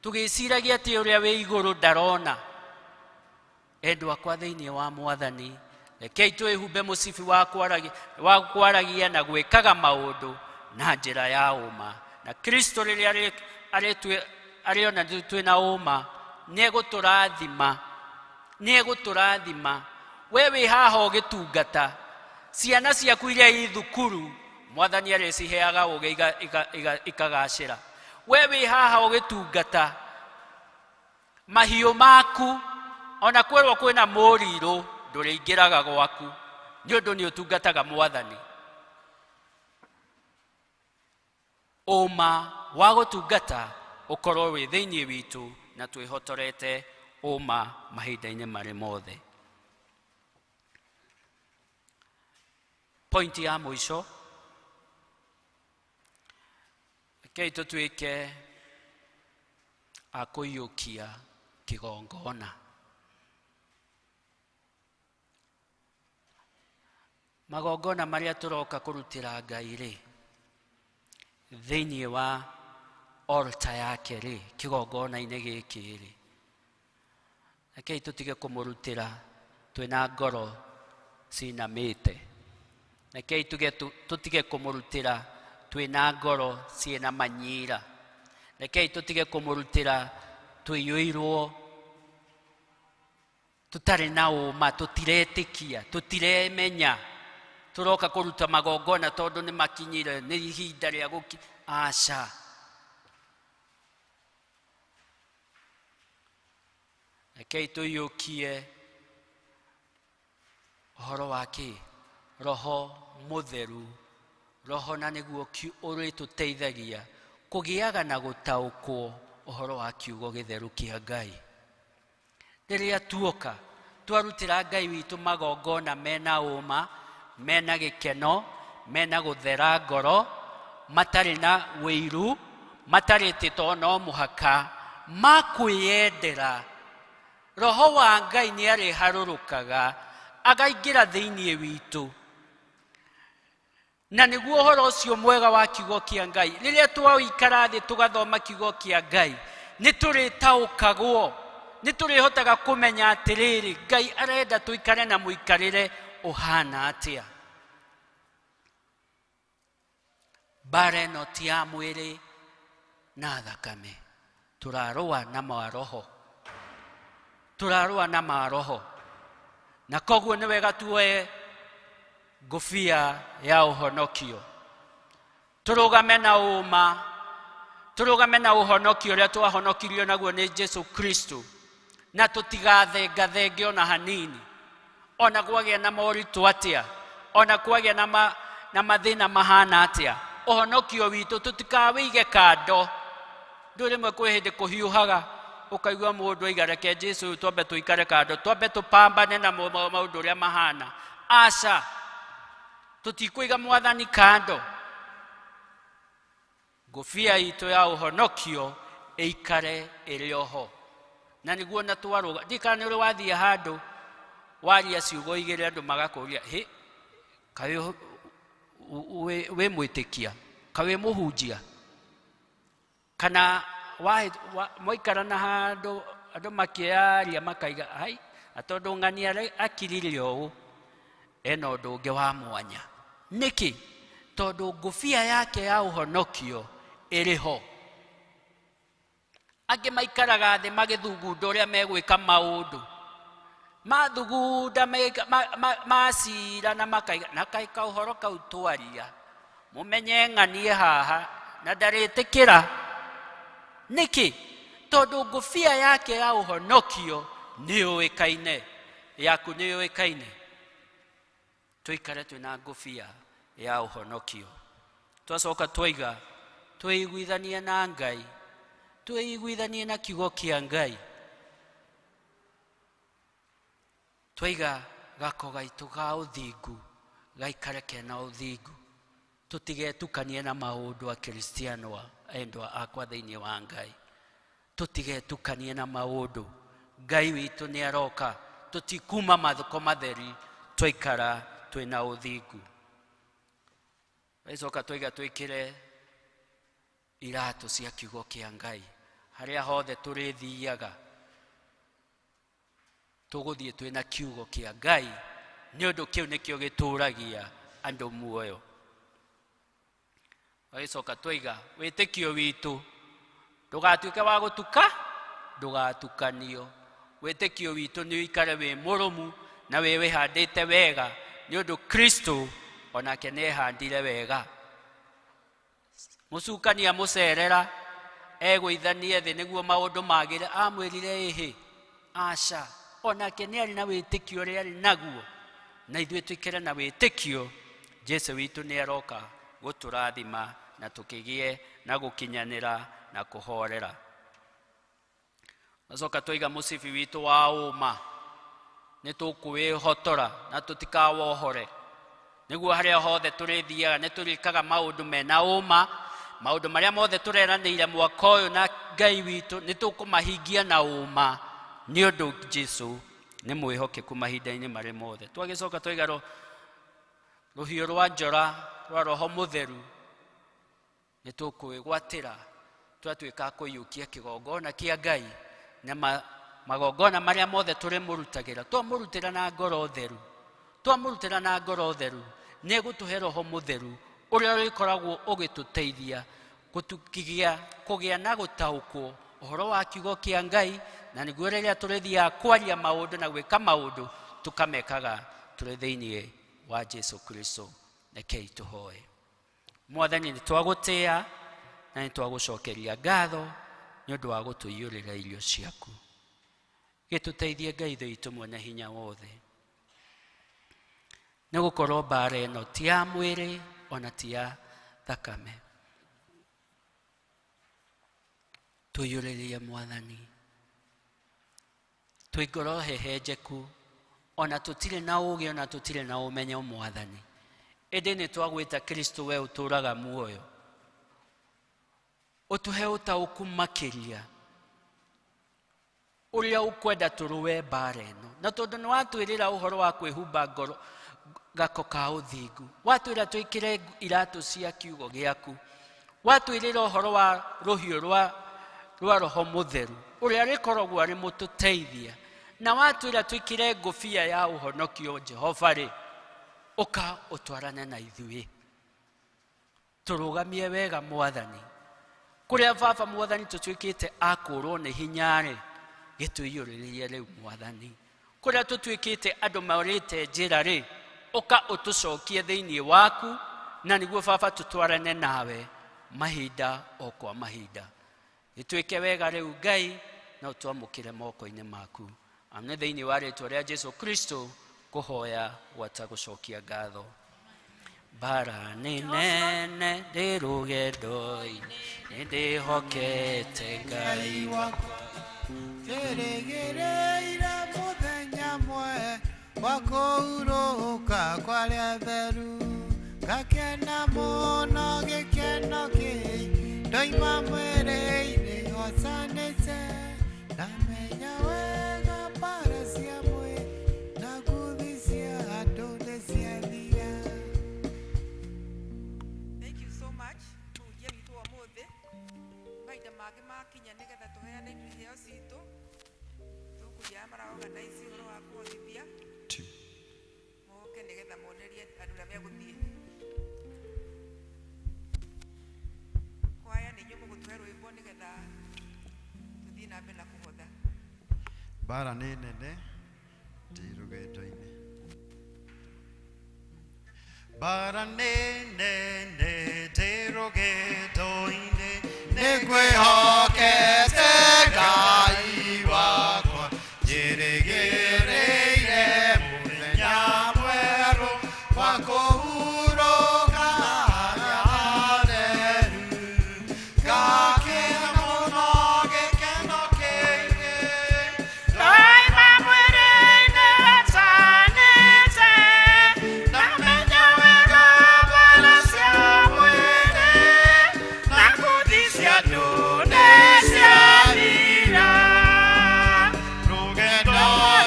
tũgĩciragia atĩ ũrĩa wĩ igũrũ ndarona? Endwa kwa thĩinĩ wa Mwathani, rekei twĩhumbe mũcibi wa kwaragia na gwĩkaga maũndũ na njĩra ya ũma. Na Kristo rĩrĩa arĩona twĩna ũma nĩ egũtũrathima. We wĩ haha ũgĩtungata, ciana ciaku iria i thukuru Mwathani arĩciheaga ũgĩ ikagacĩra. We wĩ haha ũgĩtungata, mahiũ maku ona kwĩrwo kwĩna mũrirũ ndũrĩingĩraga gwaku, nĩ ũndũ nĩ ũtungataga Mwathani. Ũma wa gũtungata ũkorwo wĩ thĩinĩ witũ na twĩhotorete ũma mahinda-inĩ marĩ mothe. Pointi ya mũico, rekei tũtuĩke a kũiyũkia kĩgongona. Magongona marĩa tũroka kũrutĩra Ngai rĩ, thĩinĩ wa altar yake rĩ, kĩgongona-inĩ gĩkĩ rĩ, rekei tũtige kũmũrutĩra twĩna ngoro cinamĩte. Rekei tũtige kũmũrutĩra twĩna ngoro ciĩna manyira. Rekei tũtige kũmũrutĩra tũiyũirwo, tũtarĩ na ũma, tũtiretĩkia, tũtiremenya tũroka kũruta magongona tondũ nĩ makinyire, nĩ ihinda rĩa aca. Rekei tũiyũkie ũhoro wa Roho Mũtheru. Roho na nĩguo ũrĩtũteithagia kũgĩaga na gũtaũkwo ũhoro wa kiugo gĩtheru kĩa Ngai. Rĩrĩa tuoka twarutĩra Ngai witũ magongona mena ũma, mena gĩkeno, mena gũthera ngoro, matarĩ na wĩiru, matarĩ tĩto no mũhaka, makwĩyendera, Roho wa Ngai nĩ arĩharũrũkaga akaingĩra thĩinĩ witũ na niguo uhoro ucio mwega wa kiugo kia Ngai riria twaikara thi tugathoma kiugo kia Ngai ni turitaukagwo ni turihotaga kumenya atiriri Ngai arenda tuikare na muikarire uhana atia. Bara no ti ya mwiri na thakame, turarua na maroho, turarua na maroho, na koguo ni wega tuoe ngofia ya uhonokio, turugame na uma, turugame na uhonokio uria twahonokirio naguo ni Jesu Kristo, na tutigathengathenge ona hanini, ona kwagia na moritu atia, ona kwagia na mathina mahana atia. Uhonokio witu tutikawige kando. Nduri mwe kwi hindi kuhiuhaga ukaigua mundu aigareke Jesu twambe tuikare kando, twambe tupambane na maundu uria mahana. Aca, tutikuiga mwathani kando. Ngofia itu ya uhonokio ikare irioho, na niguo na twaruga ndikane uri wathie handu waria ciugo igire andu magakuria he kayo we mwitikia kawe muhunjia kana moikara na handu andu makiaria makaiga hai atondu ng'ania akirire ũũ ena ũndũ ũngĩ wa mwanya. Niki tondu ngofia yake ya uhonokio iriho. Angi maikaraga thi magithugunda uria megwika maundu mathugunda macira na makaiga na kaika uhoro kau twaria mumenye ng'anie haha na ndaritikira. Niki tondu ngofia yake ya uhonokio ni uikaine, yaku ni uikaine. Tuikare twina ngofia ya uhonokio, twacoka twaiga twiguithanie na Ngai, twiguithanie na kiugo kia Ngai, twaiga gako gaitu ga uthingu gaikare kena uthingu, tutigetukanie na maundu a Kristiano endwa akwa thiini wa Ngai, tutigetukanie na maundu. Ngai witu ni aroka, tutikuma mathuko matheri, twaikara twina uthingu. Aicoka twaiga twikire iratu cia kiugo kia Ngai, haria hothe turithiaga tuguthie twina kiugo kia Ngai, ni undu kiu nikio gituragia andu muoyo. Aicoka twaiga witikio witu ndugatuike wa gutuka, ndugatukanio. Witikio witu ni uikare wi murumu na wi wihandite wega, ni undu Kristo onake ni handire wega. Musukania mucerera egwithanie thi niguo maundu magire, amwirire ihi aca onake ni ari na witikio ri ari naguo, na ithue twikire na witikio. Jesu witu ni aroka guturathima na tukigie na gukinyanira na kuhorera. Acoka twiga musibi witu wa uma ni tukuwihotora na tutikawohore, niguo haria hothe turithiaga ni turikaga maundu mena uma, maundu maria mothe tureranire mwaka uyu na Ngai witu ni tukumahingia na uma, ni undu Jesu ni mwihokeku mahinda-ini mari mothe. Twagicoka twiga ruhio rwa njora rwa Roho Mutheru ni tukwigwatira twatuika kuyukia kigongona kia Ngai na magongona maria mothe turi murutagira, twamurutira na ngoro theru, twamurutira na ngoro theru ni gutuhe Roho Mutheru uria rikoragwo ugituteithia kugia na gutaukwo uhoro wa kiugo kia Ngai, na niguo riria turithia kwaria maundu na gwika maundu tukamekaga turi thiini wa Jesu Kristo. Rekei tuhoe. Mwathani ni twagutia na ni twagucokeria ngatho ni undu wa gutuyurira irio ciaku. Gituteithie Ngai thitu mwene hinya wothe, ni gukorwo bara ino ti ya mwiri ona ti ya thakame. Tuyuririe Mwathani, twi ngoro hehenjeku, ona tutire na ugi ona tutire na umenyo Mwathani, indi ni twagwita Kristo we uturaga muoyo, utuhe utauku makiria uria ukwenda turuwe bara ino. Na tondu ni watwirira uhoro wa kwihumba ngoro gako ka uthingu, watwira twikire iratu cia kiugo giaku, watwirira uhoro wa ruhiu rwa roho mutheru uria rikoragwo ari mututeithia, na watwira twikire ngofia ya uhonokio Jehova ri uka utwarane na ithui, turugamie wega Mwathani kuria baba Mwathani tutwikite akurwo ni hinya ri gitwiyuririe riu Mwathani, kuria tutwikite andu maurite njira ri uka utucokie thiini waku, na niguo baba tutwarane nawe mahinda o kwa mahinda, itwike wega riu Ngai na utwamukire moko-ini maku, amne thiini wa ritwa ria Jesu Kristo kuhoya watagucokia ngatho. Bara ni nene ndi rugendo-ini ndihokete Ngai wakwa, ngeregereire muthenya mwe wa kuhuruka kwa ria theru, ngakena muno gikeno kii ndoima mwiri-ini hocanite, ndamenya wega mbara cia mwiri na nguthi cia andu niciathira. Thank you so much. Tujia witu wa muthi maida magi makinya nigetha tuheane iheo citu tukuria maraorganize uhoro wa kuhotithia moke nigetha monerie andu aria meguthie kwaya ni nyumu gutuhe rwimbo nigetha tuthie na mbere na kuhotha. Bara ni nene ndi rugendo-ini, bara ni nene ndi rugendo-ini, Nĩngwĩhokete Ngai wakwa, njĩrĩgĩrĩire mũthenya mwerũ wa kũhurũka harĩa hatheru, ngakena mũno gĩkeno kĩingĩ, ndoima mwĩrĩ-inĩ hocanĩte, ndamenya wega mbara cia mwĩrĩ na nguthi cia andũ nĩciathira. Rũgendo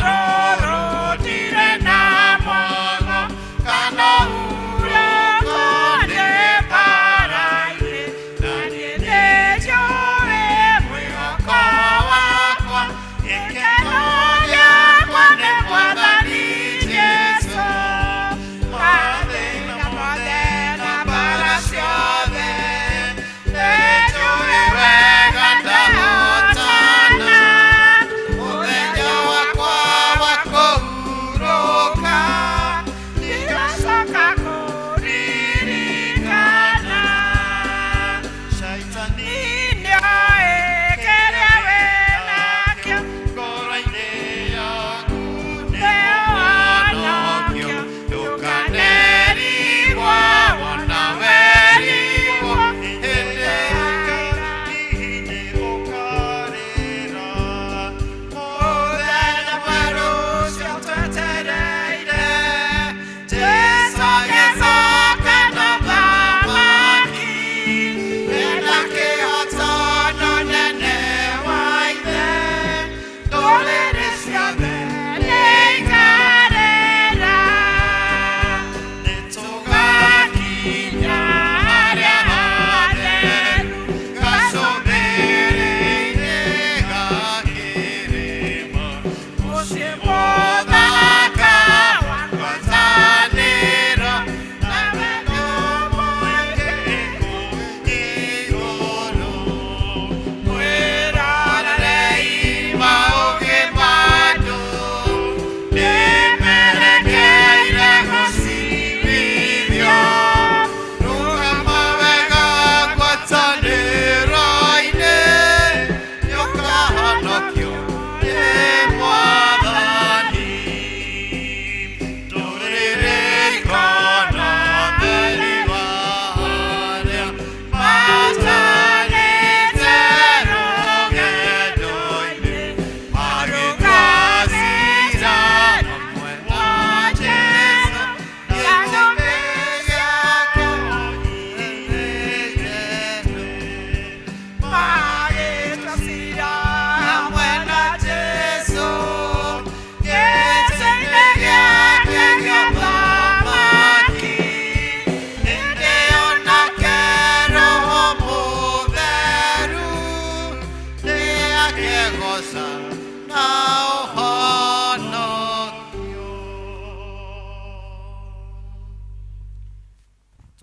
rũrũ ndirĩ na mwana kana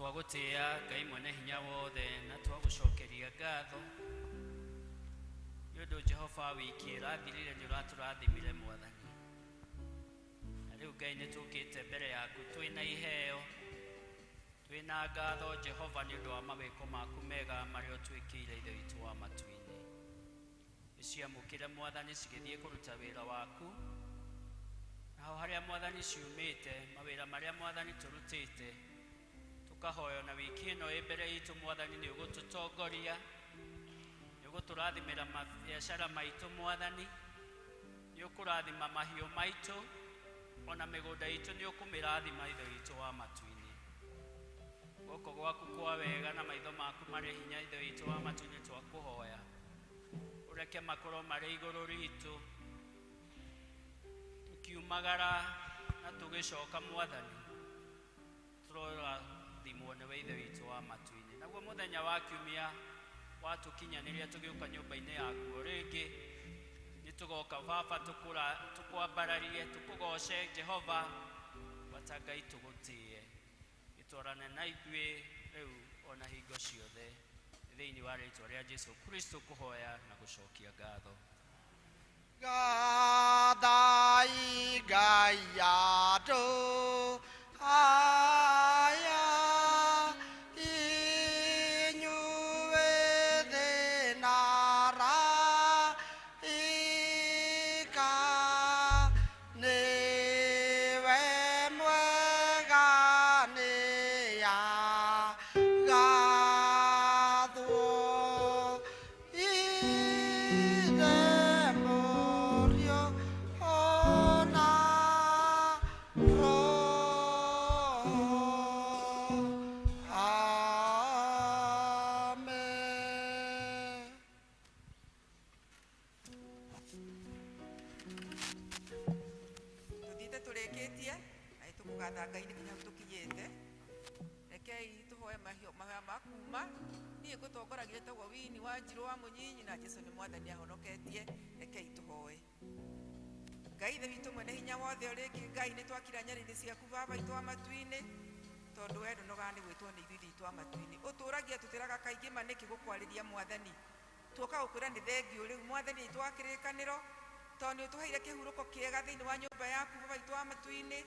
twagutia Ngai mwene hinya wothe na twagucokeria ngatho nĩ ũndũ Jehova wiki ĩrathirire nĩ ũratũrathimire Mwathani, na rĩu Ngai nĩ tũkĩte mbere yaku twĩna iheo, twĩna ngatho Jehova nĩ ũndũ wa mawĩko maku mega marĩa ũtwĩkĩire ithe witũ wa matu-inĩ. Nĩciamũkĩre Mwathani cigĩthiĩ kũruta wĩra waku, naho harĩa Mwathani ciumĩte mawĩra marĩa Mwathani tũrutĩte, tukahoyo na wiki ĩno ĩ mbere itũ Mwathani nĩ ũgũtũtongoria, nĩ ũgũtũrathimĩra mabiacara maitũ Mwathani, nĩ ũkũrathima mahiũ maitũ, ona mĩgũnda itũ nĩ ũkũmĩrathima ithe witũ wa matu-inĩ. Gũkũ gwaku kwa wega na maitho maku marĩ hinya ithe witũ wa matu-inĩ twakũhoya ũreke makorwo marĩ igũrũ ritũ, tukiumagara na tũgĩcoka Mwathani tũrorathimwo nĩwe ithe witũ wa matu-inĩ. Naguo mũthenya wa kiumia watũkinyanĩria tũgĩũka nyũmba-inĩ yaku rĩngĩ, nĩ tũgoka Baba tũkwambararie tũkũgoce Jehova wata Ngai tũgũtĩe, gĩtwarane na ithuĩ rĩu ona hingo ciothe thĩinĩ wa rĩĩtwa rĩa Jesũ Kristo kũhoya na gũcokia ngatho. Gathai Ngai andũ aya inyuĩ thĩnara ika nĩwe mwega nĩya gathwo ithe mũriũ ona roho. Amen. Tũthiĩte tũrĩkĩtie na nĩtũkũgatha Ngai nĩ nginya tũkinyĩte. Rekei tũhoe mahoya ma kuuma. Niĩ ngũtongoragia tagwo Wini wa Njirũ wa Mũnyinyi na Jesũ nĩ Mwathani ahonoketie. Rekei tũhoe. Ngai ithe witũ mwene hinya wothe ũrĩngĩ Ngai nĩ twakira nyarĩrĩ ciaku Baba itũ wa matu-inĩ, tondũ we ndũnogaga nĩ gwĩtwo nĩ ithuĩ itũ wa matu-inĩ. Ũtũũragia tũtĩraga kaingĩ ma nĩkĩ gũkwarĩria Mwathani. Tuoka gũkwĩra nĩ thengiũ rĩu Mwathani itũ wa kĩrĩkanĩro, tondũ nĩ ũtũheire kĩhurũko kĩega thĩinĩ wa nyũmba yaku Baba itũ wa matu-inĩ.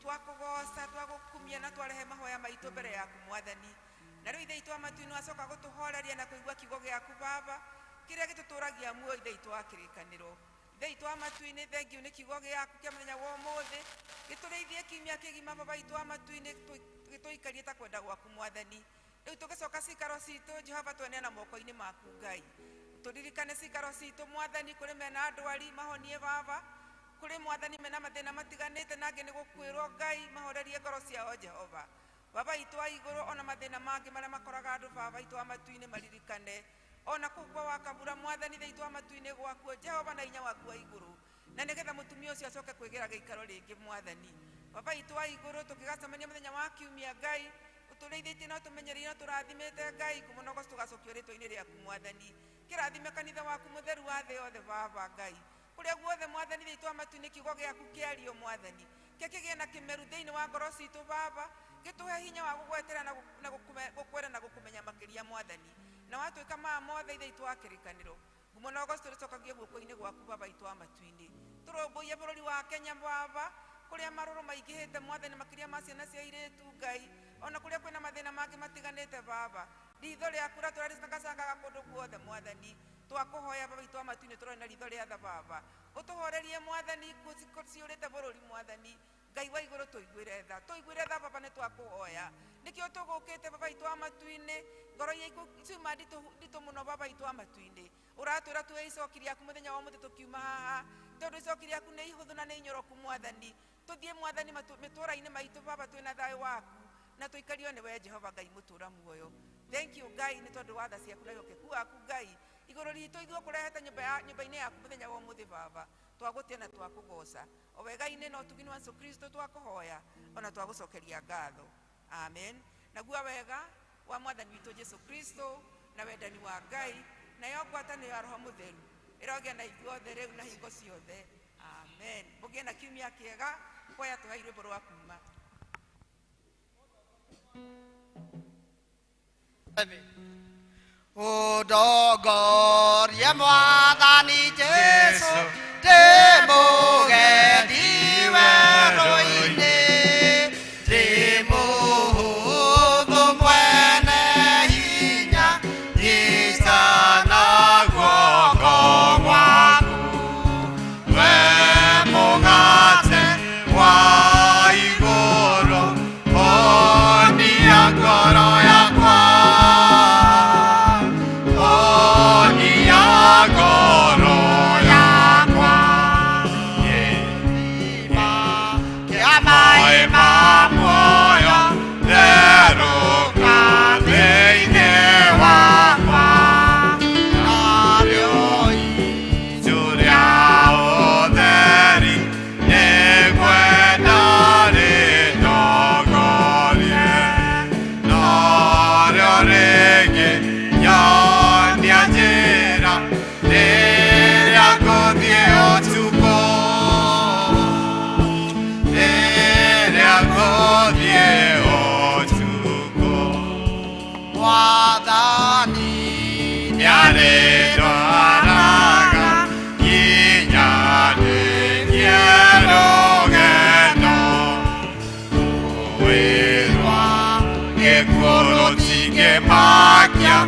Twakũgoca twagũkumia na twarehe mahoya maitũ mbere yaku Mwathani. Na rĩu ithe itũ wa matu-inĩ wacoka gũtũhoreria na kũigua kiugo gĩaku Baba, kĩrĩa gĩtũtũũragia muoyo ithe itũ wa kĩrĩkanĩro. Ithe itũ wa matu-inĩ thengiũ nĩ kiugo gĩaku kĩa mũthenya wa ũmũthĩ, gĩtũrĩithie kiumia kĩgima Baba itũ wa matu-inĩ, gĩtũikarie ta kwenda gwaku Mwathani. Rĩu tũgĩcoka cikaro citũ Jehova tweneana moko-inĩ maku Ngai. Tũririkane cikaro citũ Mwathani, kũrĩ mena ndwari mahonie Baba, kũrĩ Mwathani mena mathĩna matiganĩte na angĩ nĩ gũkuĩrwo Ngai mahorerie ngoro ciao Jehova. Baba itũ wa igũrũ ona mathĩna mangĩ marĩa makoraga andũ Baba itũ wa matu-inĩ maririkane. Ona kũgwa wakabura Mwathani ithe itũ wa matu-inĩ gwakuo Jehova na hinya waku wa igũrũ, na nĩgetha mũtumia ũcio acoke kwĩgĩra gĩikaro rĩngĩ Mwathani. Baba itũ wa igũrũ tũkĩgacemania mũthenya wa kiumia Ngai, ũtũrĩithĩtie na ũtũmenyereire na ũtũrathimĩte Ngai, kũmũnogoca tũgacokio rĩtwa-inĩ rĩaku Mwathani. Kĩrathime kanitha waku mũtheru wa thĩ yothe Baba Ngai, kũrĩa guothe Mwathani ithe itũ wa matu-inĩ kiugo gĩaku kĩario Mwathani, kĩgĩe na kĩmeru thĩinĩ wa ngoro citũ Baba, gĩtũhe hinya wa gũgwetera na gũkwĩra na gũkũmenya makĩria Mwathani. Na watuĩka maya mothe ithe itũ wa kĩrĩkanĩro, ngũmũnogoca tũrĩcokagia guoko-inĩ gwaku Baba itũ wa matu-inĩ. Tũrũmbũiye bũrũri wa Kenya Baba, kũrĩa marũrũ maingĩhĩte Mwathani makĩria ma ciana cia airĩtu Ngai, ona kũrĩa kwĩna mathĩna mangĩ matiganĩte Baba. Ritho rĩaku rĩtũrarĩcangacangaga kũndũ guothe Mwathani. Twakũhoya Baba itũ wa matu-inĩ tũrore na ritho rĩa tha Baba, ũtũhorerie Mwathani ciũrĩte bũrũri Mwathani. Ngai wa igũrũ tũiguĩre tha Baba nĩ twakũhoya. Nĩkĩo tũgũkĩte Baba itũ wa matu-inĩ, ngoro iria ciuma nditũ mũno Baba itũ wa matu-inĩ. Ũratwĩra tuoye icokiri rĩaku mũthenya wa ũmũthĩ tũkiuma haha, tondũ icokiri rĩaku nĩ ihũthũ na nĩ inyoroku Mwathani. Tũthiĩ Mwathani mĩtũũra-inĩ maitũ Baba twĩna thayũ waku, na tũikario nĩ we Jehova Ngai mũtũũra muoyo. Thank you Ngai nĩ tondũ wa tha ciaku na wĩhokeku waku Ngai, igũrũ ritũ ithuĩ ũkũrehete nyũmba-inĩ yaku mũthenya wa ũmũthĩ Baba, twagũtia na twakũgoca. O wega-inĩ na ũtugi wa Yesu Kristo twakũhoya, ona twagũcokeria ngatho. Amen. Naguo wega wa Mwathani witũ Yesu Kristo na wendani wa Ngai nayo ngwatanĩro ya Roho Mũtheru ĩrogĩa na ithuothe rĩu na hingo ciothe. Amen. Mũgĩe na kiumia kĩega, kũya tũhe rwĩmbo rwa kuuma. Udogoria Mwathani Jesu Temuge diweroine Temuhuthu mwene hinya Nyitana guoko gwaku We mugate wa iguru Ponia ngoro yakwa Magia,